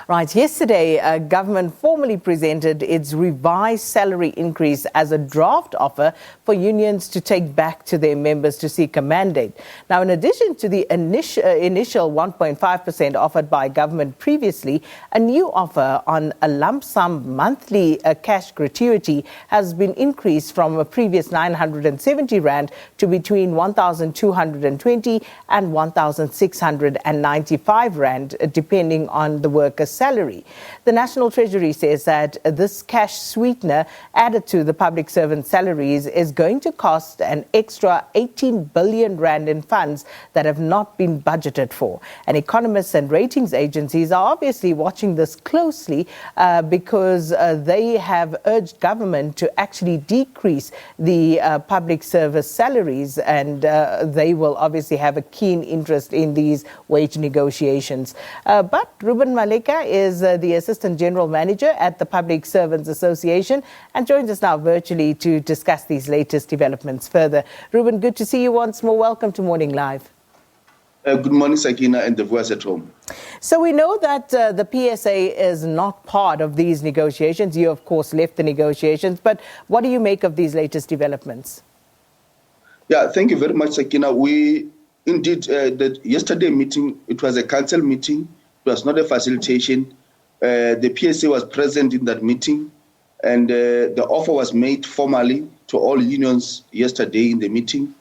Right. Yesterday, government formally presented its revised salary increase as a draft offer for unions to take back to their members to seek a mandate. Now, in addition to the initial 1.5% offered by government previously, a new offer on a lump sum monthly cash gratuity has been increased from a previous 970 rand to between 1,220 and 1,695 rand, depending on the worker's salary. The National Treasury says that this cash sweetener added to the public servant salaries is going to cost an extra 18 billion rand in funds that have not been budgeted for. And economists and ratings agencies are obviously watching this closely because they have urged government to actually decrease the public service salaries, and they will obviously have a keen interest in these wage negotiations. But Ruben Maleka is the Assistant General Manager at the Public Servants Association and joins us now virtually to discuss these latest developments further. Ruben, good to see you once more. Welcome to Morning Live. Good morning, Sakina, and the viewers at home. So we know that the PSA is not part of these negotiations. You, of course, left the negotiations. But what do you make of these latest developments? Yeah, thank you very much, Sakina. We indeed, the yesterday meeting, it was a council meeting. It was not a facilitation. The PSA was present in that meeting, and the offer was made formally to all unions yesterday in the meeting.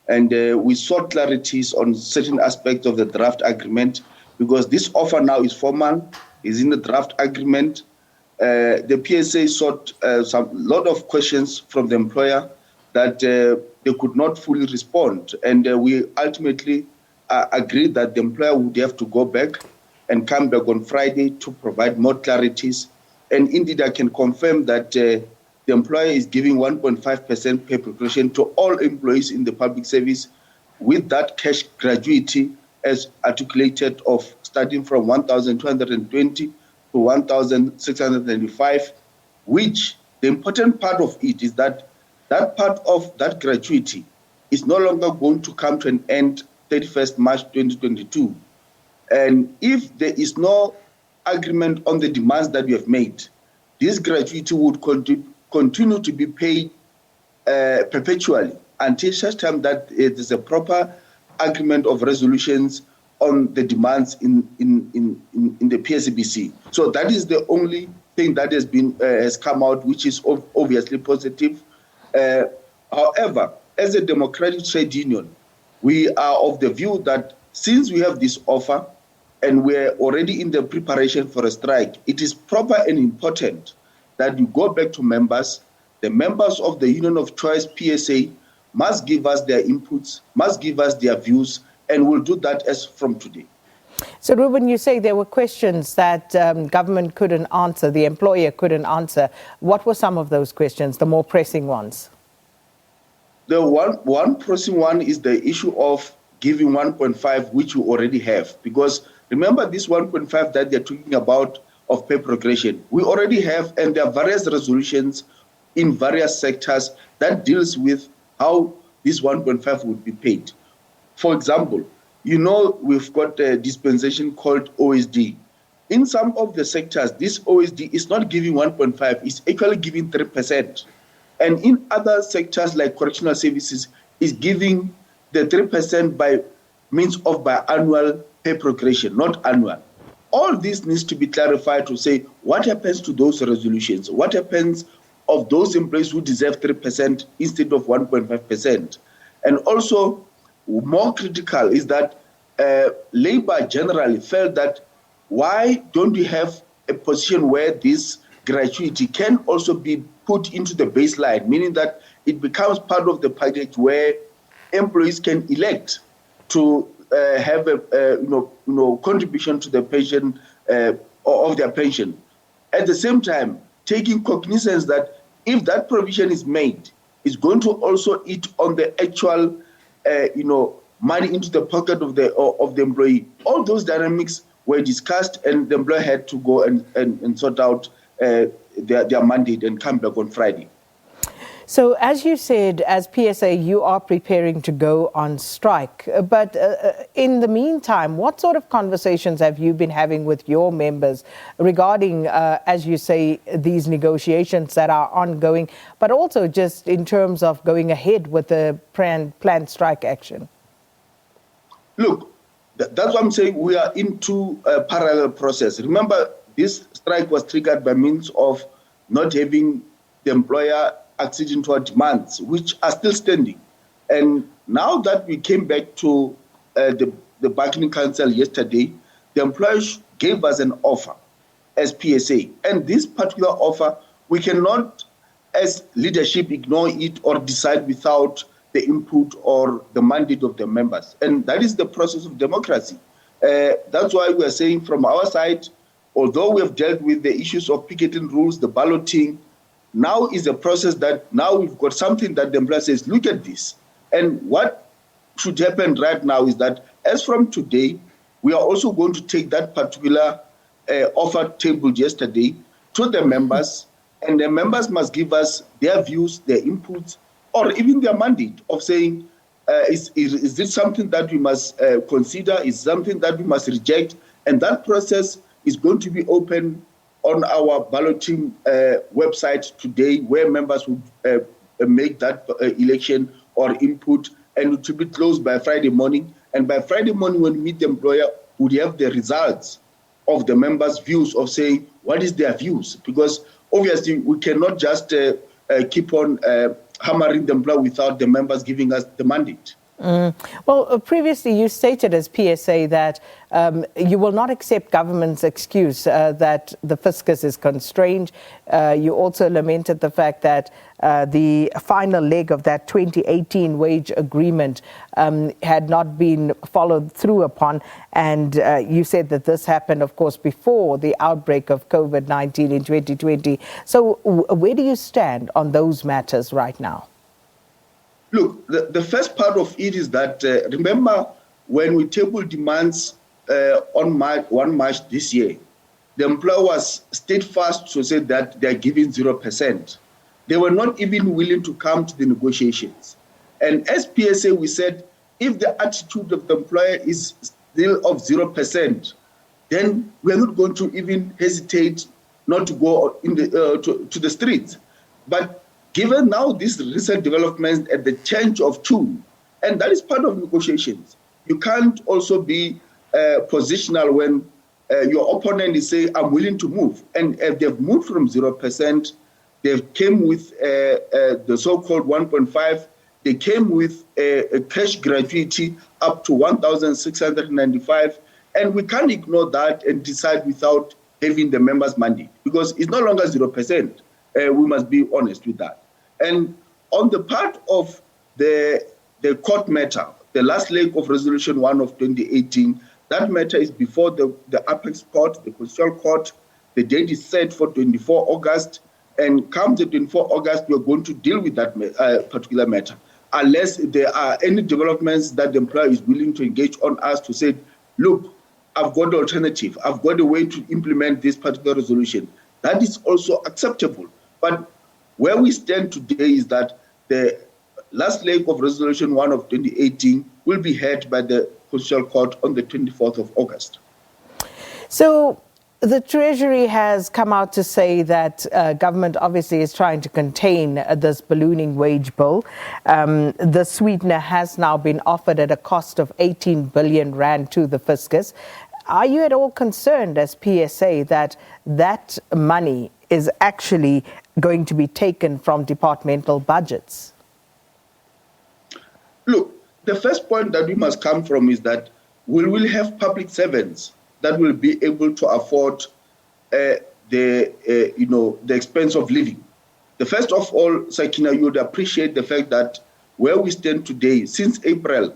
And we sought clarities on certain aspects of the draft agreement, because this offer now is formal, is in the draft agreement. The PSA sought a lot of questions from the employer that they could not fully respond. And we ultimately agreed that the employer would have to go back and come back on Friday to provide more clarities. And indeed, I can confirm that the employer is giving 1.5% pay progression to all employees in the public service, with that cash gratuity as articulated of starting from 1,220 to 1,695, which the important part of it is that that part of that gratuity is no longer going to come to an end 31st March 2022. And if there is no agreement on the demands that we have made, this gratuity would continue to be paid perpetually until such time that it is a proper agreement of resolutions on the demands in the SABC. So that is the only thing that has come out, which is obviously positive. However, as a democratic trade union, we are of the view that since we have this offer and we're already in the preparation for a strike, it is proper and important that you go back to members. The members of the Union of Choice, PSA, must give us their inputs, must give us their views, and we'll do that as from today. So, Ruben, you say there were questions that government couldn't answer, the employer couldn't answer. What were some of those questions, the more pressing ones? The one pressing one is the issue of giving 1.5, which we already have. Because remember this 1.5 that they're talking about of pay progression, we already have, and there are various resolutions in various sectors that deals with how this 1.5 would be paid. For example, you know, we've got a dispensation called OSD. In some of the sectors, this OSD is not giving 1.5, it's actually giving 3%. And in other sectors like correctional services, is giving the 3% by means of biannual pay progression, not annual. All this needs to be clarified to say what happens to those resolutions, what happens of those employees who deserve 3% instead of 1.5%. And also, more critical is that Labour generally felt that why don't we have a position where this gratuity can also be put into the baseline, meaning that it becomes part of the package where employees can elect to have a contribution to the pension of their pension. At the same time, taking cognizance that if that provision is made, it's going to also eat on the actual money into the pocket of the employee. All those dynamics were discussed, and the employer had to go and sort out their mandate and come back on Friday. So, as you said, as PSA, you are preparing to go on strike. But in the meantime, what sort of conversations have you been having with your members regarding, as you say, these negotiations that are ongoing, but also just in terms of going ahead with the planned strike action? Look, that's what I'm saying. We are into a parallel process. Remember, this strike was triggered by means of not having the employer acceding to our demands, which are still standing. And now that we came back to the bargaining council yesterday, the employers gave us an offer as PSA. And this particular offer, we cannot, as leadership, ignore it or decide without the input or the mandate of the members. And that is the process of democracy. That's why we are saying from our side, although we have dealt with the issues of picketing rules, the balloting, now is a process that now we've got something that the employer says, look at this. And what should happen right now is that as from today, we are also going to take that particular offer tabled yesterday to the members, and the members must give us their views, their inputs, or even their mandate of saying, is this something that we must consider, is something that we must reject? And that process is going to be open on our balloting website today, where members would make that election or input, and it will be closed by Friday morning. And by Friday morning, when we meet the employer, we would have the results of the members' views of saying, what is their views? Because obviously, we cannot just keep on hammering the employer without the members giving us the mandate. Well, previously you stated as PSA that you will not accept government's excuse that the fiscus is constrained. You also lamented the fact that the final leg of that 2018 wage agreement had not been followed through upon. And you said that this happened, of course, before the outbreak of COVID-19 in 2020. So where do you stand on those matters right now? Look, the first part of it is that, remember, when we tabled demands on 1 March this year, the employer was steadfast to say that they are giving 0%. They were not even willing to come to the negotiations. And as PSA, we said, if the attitude of the employer is still of 0%, then we are not going to even hesitate not to go in to the streets. But given now these recent developments and the change of tune, and that is part of negotiations. You can't also be positional when your opponent is saying, I'm willing to move. And if they've moved from 0%, they came with the so-called 1.5, they came with a cash gratuity up to 1,695. And we can't ignore that and decide without having the members' mandate, because it's no longer 0%. We must be honest with that. And on the part of the court matter, the last leg of Resolution 1 of 2018, that matter is before the Apex Court, the Constitutional Court. The date is set for 24 August. And come the 24 August, we are going to deal with that particular matter, unless there are any developments that the employer is willing to engage on us to say, look, I've got an alternative. I've got a way to implement this particular resolution. That is also acceptable. But where we stand today is that the last leg of Resolution 1 of 2018 will be heard by the Constitutional Court on the 24th of August. So the Treasury has come out to say that government obviously is trying to contain this ballooning wage bill. The sweetener has now been offered at a cost of 18 billion rand to the fiscus. Are you at all concerned as PSA that that money is actually going to be taken from departmental budgets? Look, the first point that we must come from is that we will have public servants that will be able to afford the expense of living. The first of all, Sakina, you would appreciate the fact that where we stand today, since April,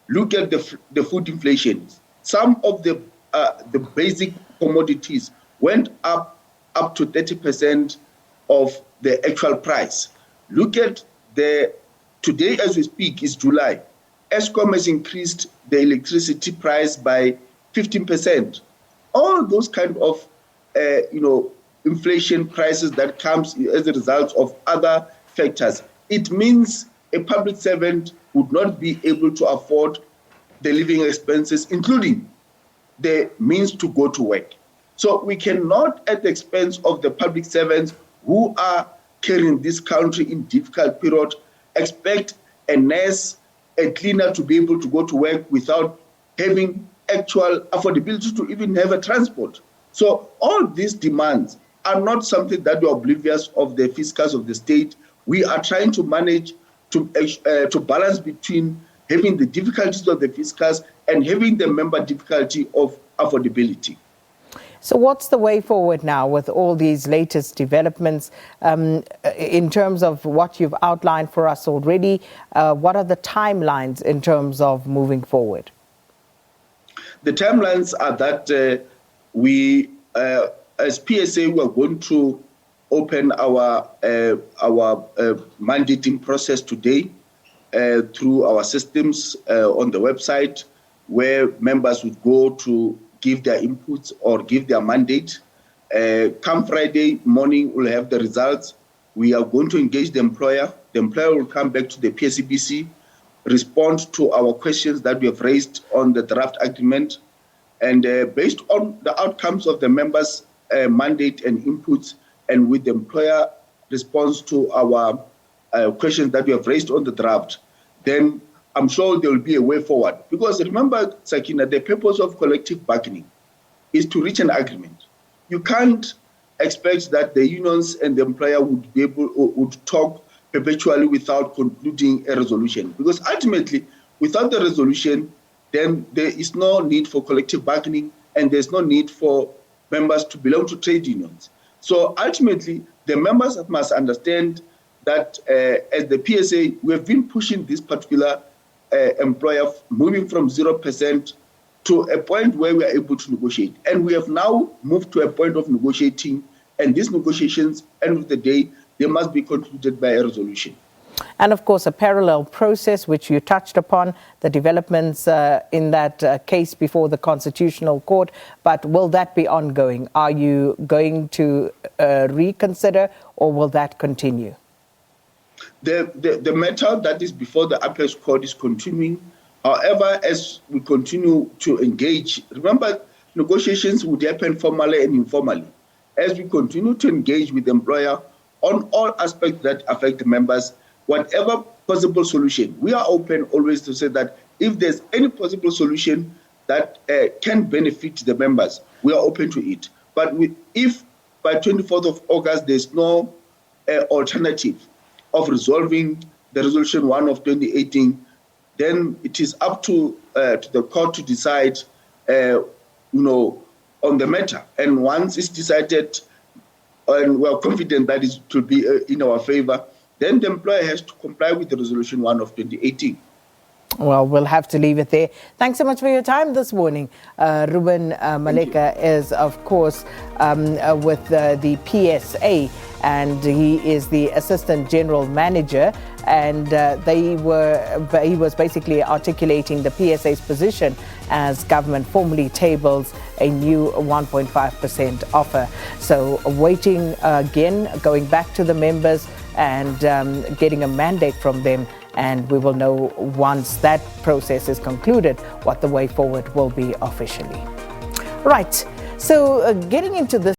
look at the food inflation. Some of the basic commodities went up to 30% of the actual price. Look at today as we speak is July. Eskom has increased the electricity price by 15%. All those kind of, inflation prices that comes as a result of other factors it means a public servant would not be able to afford the living expenses, including the means to go to work. So we cannot, at the expense of the public servants who are carrying this country in difficult period, expect a nurse, a cleaner to be able to go to work without having actual affordability to even have a transport. So all these demands are not something that we're oblivious of the fiscals of the state. We are trying to manage to balance between having the difficulties of the fiscals and having the member difficulty of affordability. So what's the way forward now with all these latest developments in terms of what you've outlined for us already? What are the timelines in terms of moving forward? The timelines are that we, as PSA, we are going to open our mandating process today through our systems on the website, where members would go to give their inputs or give their mandate. Come Friday morning, we'll have the results. We are going to engage the employer. The employer will come back to the SABC, respond to our questions that we have raised on the draft agreement, and based on the outcomes of the members' mandate and inputs, and with the employer response to our questions that we have raised on the draft, then I'm sure there will be a way forward. Because remember, Sakina, the purpose of collective bargaining is to reach an agreement. You can't expect that the unions and the employer would talk perpetually without concluding a resolution. Because ultimately, without the resolution, then there is no need for collective bargaining, and there's no need for members to belong to trade unions. So ultimately, the members must understand that as the PSA, we have been pushing this particular employer moving from 0% to a point where we are able to negotiate. And we have now moved to a point of negotiating, and these negotiations, end of the day, they must be concluded by a resolution. And of course, a parallel process, which you touched upon, the developments in that case before the Constitutional Court. But will that be ongoing? Are you going to reconsider, or will that continue? The matter that is before the Appeals Court is continuing. However, as we continue to engage, remember, negotiations would happen formally and informally. As we continue to engage with the employer on all aspects that affect the members, whatever possible solution, we are open always to say that if there's any possible solution that can benefit the members, we are open to it. But if by 24th of August there's no alternative of resolving the Resolution 1 of 2018, then it is up to the court to decide, on the matter. And once it's decided, and we're confident that it will be in our favor, then the employer has to comply with the Resolution 1 of 2018. Well, we'll have to leave it there. Thanks so much for your time this morning. Ruben Maleka is, of course, with the PSA, and he is the Assistant General Manager, and he was basically articulating the PSA's position as government formally tables a new 1.5% offer. So waiting again, going back to the members and getting a mandate from them, and we will know once that process is concluded what the way forward will be officially. Right, so getting into this